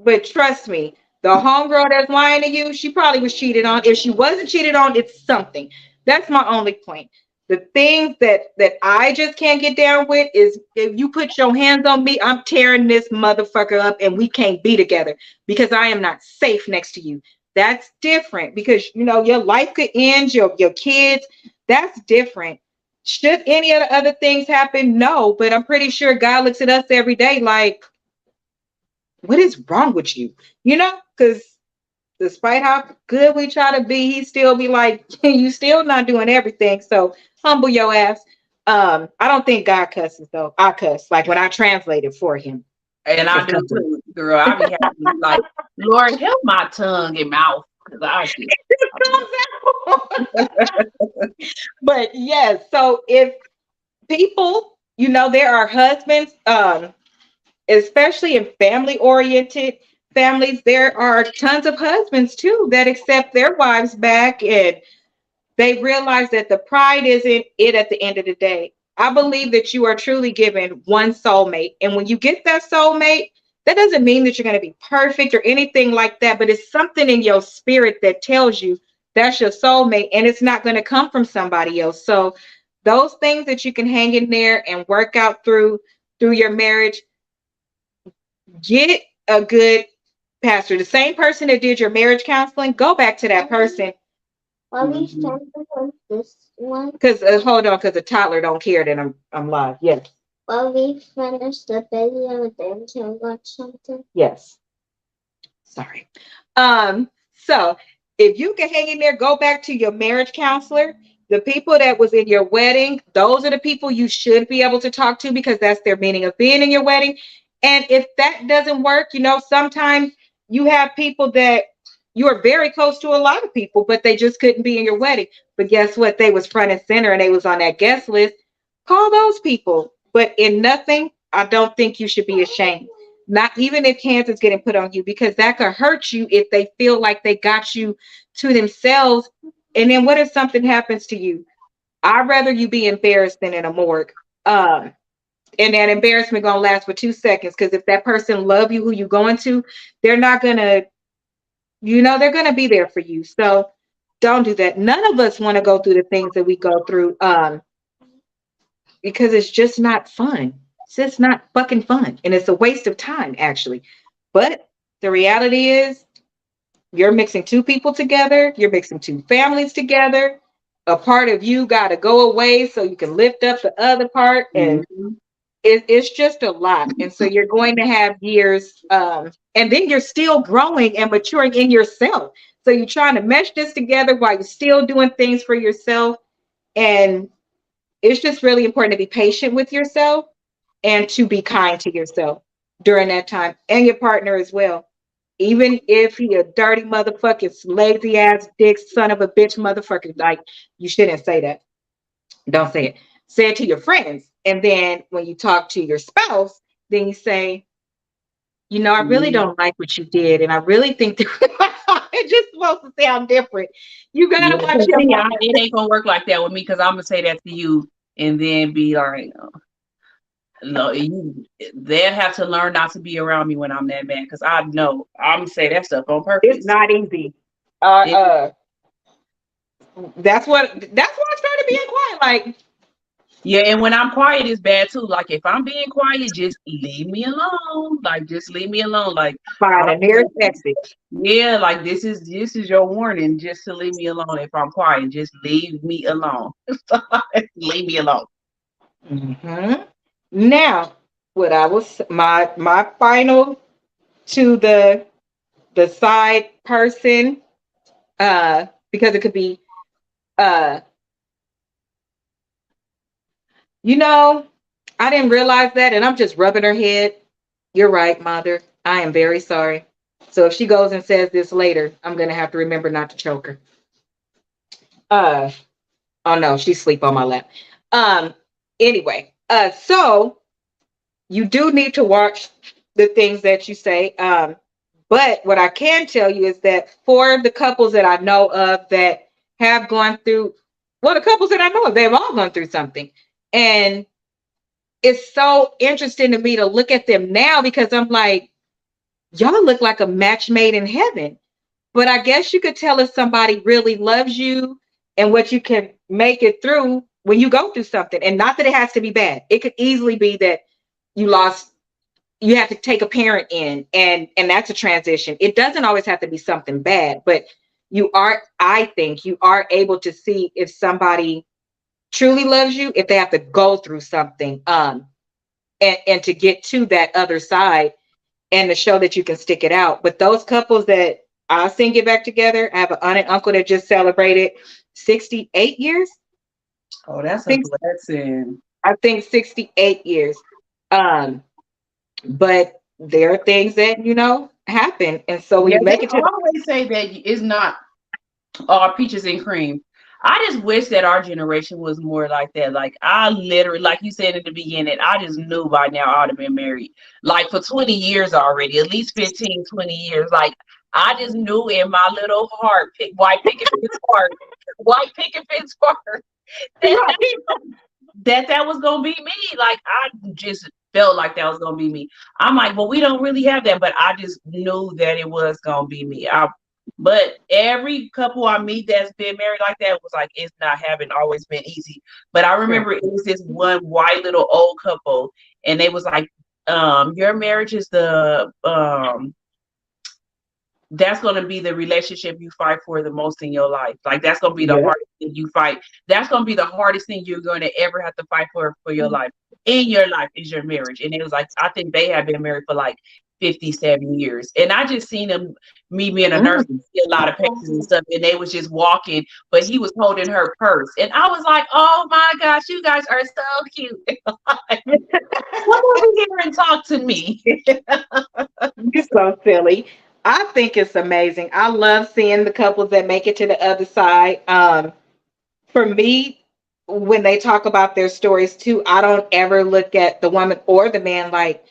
but trust me, the homegirl that's lying to you, she probably was cheated on. If she wasn't cheated on, it's something. That's my only point. The things that I just can't get down with is if you put your hands on me, I'm tearing this motherfucker up and we can't be together because I am not safe next to you. That's different because you know your life could end, your kids. That's different. Should any of the other things happen? No, but I'm pretty sure God looks at us every day like, what is wrong with you? You know, because despite how good we try to be, he still be like, you still not doing everything. So humble your ass. I don't think God cusses though. I cuss like when I translate it for him. and I do too, girl. I be having to be like, Lord, help my tongue and mouth because I But yes, so if people, you know, there are husbands, especially in family oriented families, there are tons of husbands too that accept their wives back and they realize that the pride isn't it at the end of the day. I believe that you are truly given one soulmate. And when you get that soulmate, that doesn't mean that you're going to be perfect or anything like that, but it's something in your spirit that tells you that's your soulmate and it's not going to come from somebody else. So those things that you can hang in there and work out through your marriage, get a good pastor. The same person that did your marriage counseling, go back to that person. Are we starting with this one? Because hold on, because the toddler don't care that I'm live. Yes. While we finish the video, then can watch something. Yes. Sorry. So if you can hang in there, go back to your marriage counselor. The people that was in your wedding, those are the people you should be able to talk to because that's their meaning of being in your wedding. And if that doesn't work, you know, sometimes you have people that you are very close to a lot of people, but they just couldn't be in your wedding. But guess what? They was front and center and they was on that guest list. Call those people. But in nothing, I don't think you should be ashamed. Not even if hands is getting put on you, because that could hurt you if they feel like they got you to themselves. And then what if something happens to you? I'd rather you be embarrassed than in a morgue. And that embarrassment gonna last for 2 seconds, because if that person love you, who you going to, they're not gonna, they're gonna be there for you. So don't do that. None of us want to go through the things that we go through, because it's just not fun. It's just not fucking fun, and it's a waste of time, actually. But the reality is, you're mixing two people together. You're mixing two families together. A part of you got to go away so you can lift up the other part, and it's just a lot. And so you're going to have years, and then you're still growing and maturing in yourself. So you're trying to mesh this together while you're still doing things for yourself. And it's just really important to be patient with yourself and to be kind to yourself during that time, and your partner as well. Even if he a dirty motherfucking lazy ass dick son of a bitch motherfucker, like, you shouldn't say that. Don't say it. Say it to your friends. And then when you talk to your spouse, then you say, I really don't like what you did. And I really think that it's just supposed to sound different. You gotta watch your mouth. It ain't gonna work like that with me, because I'm gonna say that to you and then be like, no, they'll have to learn not to be around me when I'm that mad, because I know I'm gonna say that stuff on purpose. It's not easy. That's why I started being quiet. Like, yeah, and when I'm quiet, it's bad too. Like, if I'm being quiet, just leave me alone. Like, just leave me alone. Like, find a nearest exit. yeah, like this is your warning, just to leave me alone. If I'm quiet, just leave me alone. Leave me alone. Mm-hmm. Now, what I was my final to the side person, because it could be, I didn't realize that, and I'm just rubbing her head. You're right, mother. I am very sorry. So if she goes and says this later, I'm gonna have to remember not to choke her. Oh no, she's asleep on my lap. Anyway, so you do need to watch the things that you say. But what I can tell you is that for the couples that I know of that have gone through, well, the couples that I know of, they've all gone through something. And it's so interesting to me to look at them now, because I'm like, y'all look like a match made in heaven. But I guess you could tell if somebody really loves you and what you can make it through when you go through something. And not that it has to be bad. It could easily be that you have to take a parent in, and that's a transition. It doesn't always have to be something bad, but I think you are able to see if somebody truly loves you, if they have to go through something, and to get to that other side, and to show that you can stick it out. But those couples that I've seen get back together, I have an aunt and uncle that just celebrated 68 years. Oh, that's a blessing. I think 68 years. But there are things that, happen. And so when you make it to, I always say that it's not all peaches and cream. I just wish that our generation was more like that. Like, I literally, like you said in the beginning, I just knew by now I would have been married, like, for 20 years already, at least 15, 20 years. Like, I just knew in my little heart, white picket fence heart, that was gonna be me. Like, I just felt like that was gonna be me. I'm like, well, we don't really have that, but I just knew that it was gonna be me. But every couple I meet that's been married like that was like, it's not having always been easy. But I remember it was this one white little old couple, and they was like, your marriage is that's going to be the relationship you fight for the most in your life. Like, that's going to be the hardest thing you fight. That's going to be the hardest thing you're going to ever have to fight for your life. In your life is your marriage. And it was like, I think they have been married for like 57 years. And I just seen them, me being a nurse, and see a lot of patients and stuff, and they was just walking, but he was holding her purse. And I was like, oh my gosh, you guys are so cute. Come over here and talk to me. You're so silly. I think it's amazing. I love seeing the couples that make it to the other side. For me, when they talk about their stories too, I don't ever look at the woman or the man like,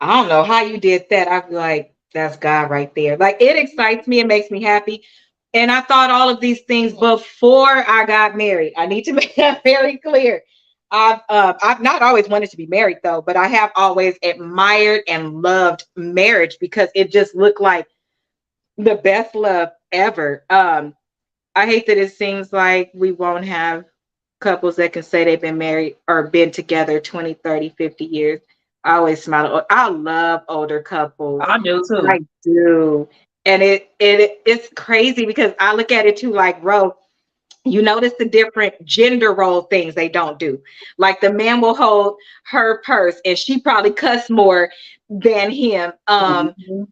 I don't know how you did that. I feel like that's God right there. Like it excites me. It makes me happy. And I thought all of these things before I got married. I need to make that very clear. I've not always wanted to be married though, but I have always admired and loved marriage because it just looked like the best love ever. I hate that it seems like we won't have couples that can say they've been married or been together 20, 30, 50 years. I always smile. I love older couples. I do too. I do. And it's crazy because I look at it too like, bro, you notice the different gender role things they don't do. Like the man will hold her purse and she probably cuss more than him.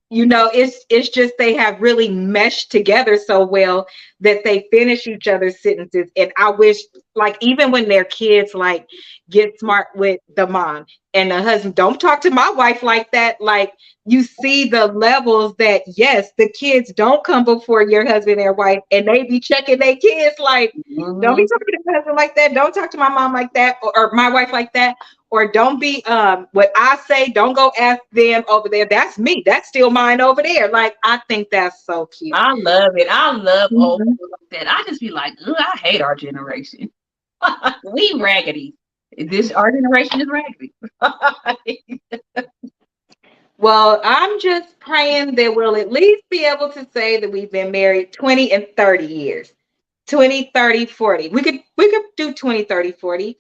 You know, it's just they have really meshed together so well that they finish each other's sentences. And I wish, like, even when their kids like get smart with the mom and the husband, don't talk to my wife like that. Like, you see the levels that yes, the kids don't come before your husband and wife, and they be checking their kids like, don't be talking to my husband like that. Don't talk to my mom like that, or my wife like that. Or don't be what I say, don't go ask them over there. That's me. That's still mine over there. Like, I think that's so cute. I love it. I love old people like that. I just be like, ugh, I hate our generation. We raggedy. Our generation is raggedy. Well, I'm just praying that we'll at least be able to say that we've been married 20 and 30 years. 20, 30, 40. We could do 20, 30, 40.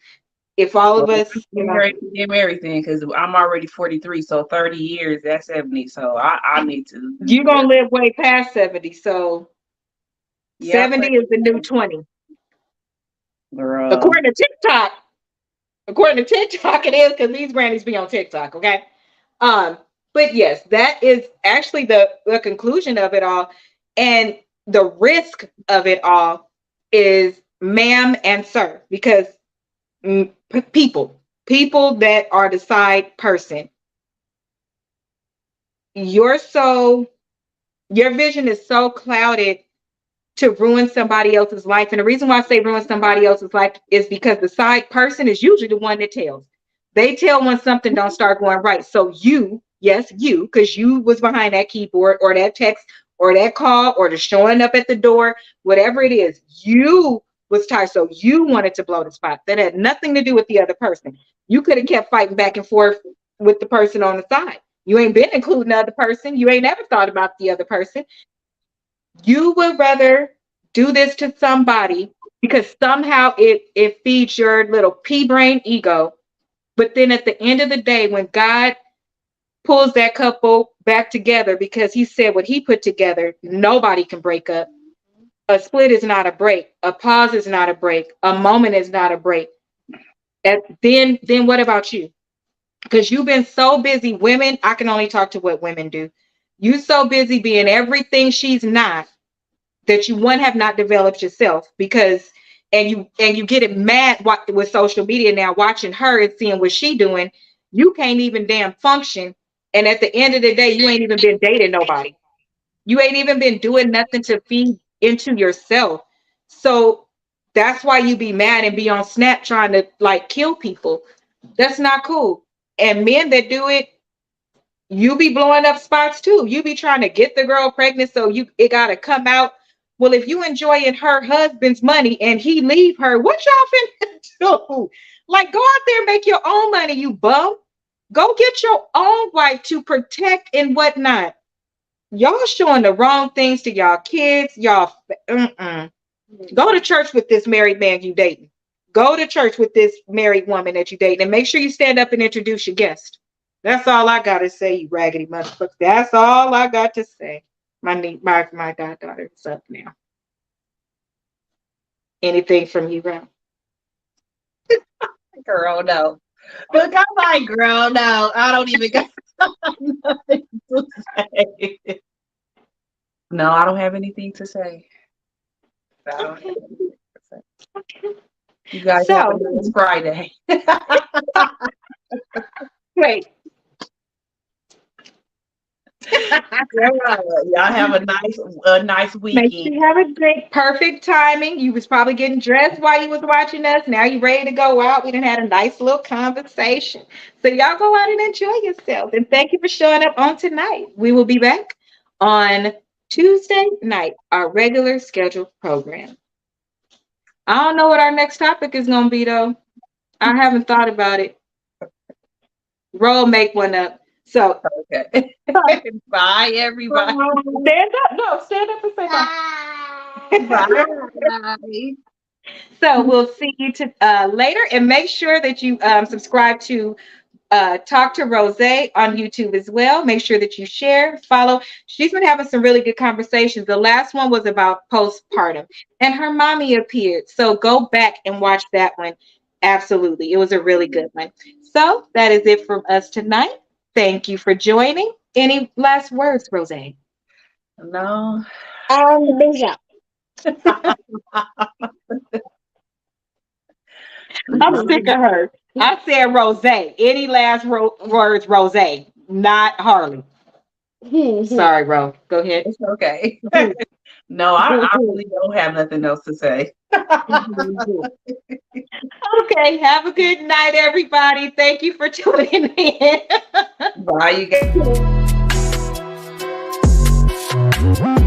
If all of us, you know, get married then, because I'm already 43, so 30 years, that's 70. So I need to. you're gonna live way past 70. So 70 is the new 20. Girl. According to TikTok, it is because these grannies be on TikTok, okay? But yes, that is actually the conclusion of it all. And the risk of it all is ma'am and sir, because people that are the side person, your vision is so clouded to ruin somebody else's life. And the reason why I say ruin somebody else's life is because the side person is usually the one that tells. They tell when something don't start going right. So you, yes, you, because you was behind that keyboard or that text or that call or the showing up at the door, whatever it is, you was tired. So you wanted to blow the spot. That had nothing to do with the other person. You could have kept fighting back and forth with the person on the side. You ain't been including the other person. You ain't ever thought about the other person. You would rather do this to somebody because somehow it feeds your little pea brain ego. But then at the end of the day, when God pulls that couple back together, because he said what he put together, nobody can break up. A split is not a break. A pause is not a break. A moment is not a break. And then what about you? Because you've been so busy, women, I can only talk to what women do. You so busy being everything she's not that you have not developed yourself, because and you get it mad with social media now, watching her and seeing what she doing. You can't even damn function. And at the end of the day, you ain't even been dating nobody. You ain't even been doing nothing to feed into yourself. So that's why you be mad and be on Snap trying to like kill people. That's not cool. And men that do it, you be blowing up spots too. You be trying to get the girl pregnant, so it gotta come out. Well, if you enjoying her husband's money and he leave her, what y'all finna do? Like, go out there and make your own money, you bum. Go get your own wife to protect and whatnot. Y'all showing the wrong things to y'all kids. Y'all, Go to church with this married man you dating. Go to church with this married woman that you dating, and make sure you stand up and introduce your guest. That's all I gotta say, you raggedy motherfucker. That's all I got to say. My goddaughter is up now. Anything from you, Ram? Girl, no. Look, I'm like, girl, no. I don't even got nothing to say. No, I don't have anything to say. Okay. You guys have a nice Friday. Wait. Y'all have a nice Make sure weekend. you have a great, perfect timing. You was probably getting dressed while you was watching us. Now you ready to go out. We done had a nice little conversation. So y'all go out and enjoy yourselves. And thank you for showing up on tonight. We will be back on Tuesday night, our regular scheduled program. I don't know what our next topic is going to be, though. I haven't thought about it. Roll, make one up. So, Okay. Bye, everybody. stand up. No, stand up and say bye. Bye. So, we'll see you later. And make sure that you subscribe to Talk to Rose on YouTube as well. Make sure that you share, follow. She's been having some really good conversations. The last one was about postpartum, and her mommy appeared. So go back and watch that one. Absolutely. It was a really good one. So that is it from us tonight. Thank you for joining. Any last words, Rose? No. Bisha. I'm sick of her. I said Rose. Any last words, Rose? Not Harley. Sorry, Ro. Go ahead. It's okay. No, I really don't have nothing else to say. Okay. Have a good night, everybody. Thank you for tuning in. Bye, you guys.